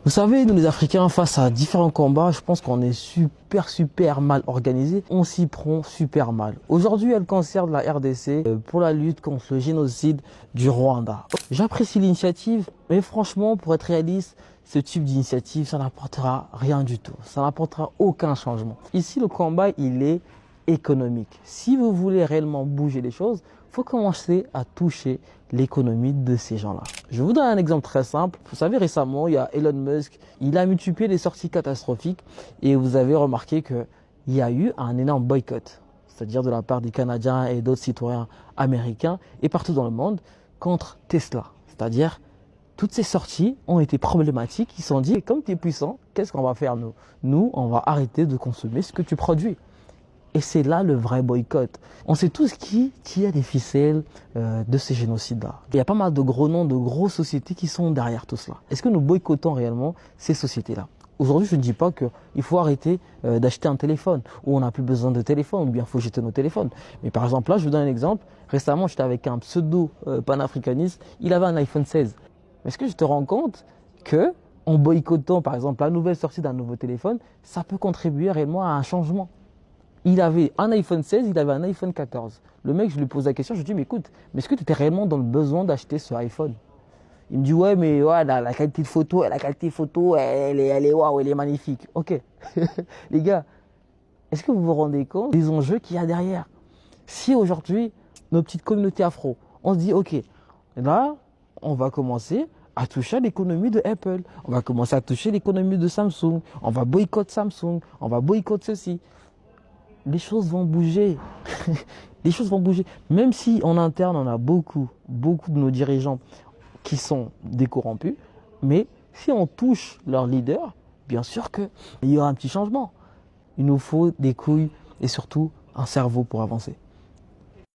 Vous savez, nous les Africains, face à différents combats, je pense qu'on est super mal organisé. On s'y prend super mal. Aujourd'hui, il y a le cancer de la RDC pour la lutte contre le génocide du Rwanda. J'apprécie l'initiative, mais franchement, pour être réaliste, ce type d'initiative, ça n'apportera rien du tout. Ça n'apportera aucun changement. Ici, le combat, il est économique. Si vous voulez réellement bouger les choses, il faut commencer à toucher l'économie de ces gens-là. Je vous donne un exemple très simple. Vous savez, récemment, il y a Elon Musk. Il a multiplié les sorties catastrophiques et vous avez remarqué qu'il y a eu un énorme boycott, c'est-à-dire de la part des Canadiens et d'autres citoyens américains et partout dans le monde contre Tesla. C'est-à-dire, toutes ces sorties ont été problématiques. Ils se sont dit, comme tu es puissant, qu'est-ce qu'on va faire nous? Nous, on va arrêter de consommer ce que tu produis. Et c'est là le vrai boycott. On sait tous qui a les ficelles de ces génocides-là. Il y a pas mal de gros noms, de grosses sociétés qui sont derrière tout cela. Est-ce que nous boycottons réellement ces sociétés-là? Aujourd'hui, je ne dis pas qu'il faut arrêter d'acheter un téléphone, ou on n'a plus besoin de téléphone, ou bien il faut jeter nos téléphones. Mais par exemple, là, je vous donne un exemple. Récemment, j'étais avec un pseudo panafricaniste. Il avait un iPhone 16. Est-ce que je te rends compte que en boycottant, par exemple, la nouvelle sortie d'un nouveau téléphone, ça peut contribuer réellement à un changement? Il avait un iPhone 16, il avait un iPhone 14. Le mec, je lui pose la question, je lui dis, mais écoute, mais est-ce que tu étais réellement dans le besoin d'acheter ce iPhone? Il me dit, ouais, mais ouais, la qualité de photo, elle est waouh, elle est magnifique. Ok, les gars, est-ce que vous vous rendez compte des enjeux qu'il y a derrière? Si aujourd'hui, nos petites communautés afro, on se dit, ok, là, on va commencer à toucher à l'économie de Apple, on va commencer à toucher l'économie de Samsung, on va boycotter Samsung, on va boycotter ceci. Les choses vont bouger. Les choses vont bouger. Même si en interne, on a beaucoup de nos dirigeants qui sont des corrompus, mais si on touche leur leader, bien sûr qu'il y aura un petit changement. Il nous faut des couilles et surtout un cerveau pour avancer.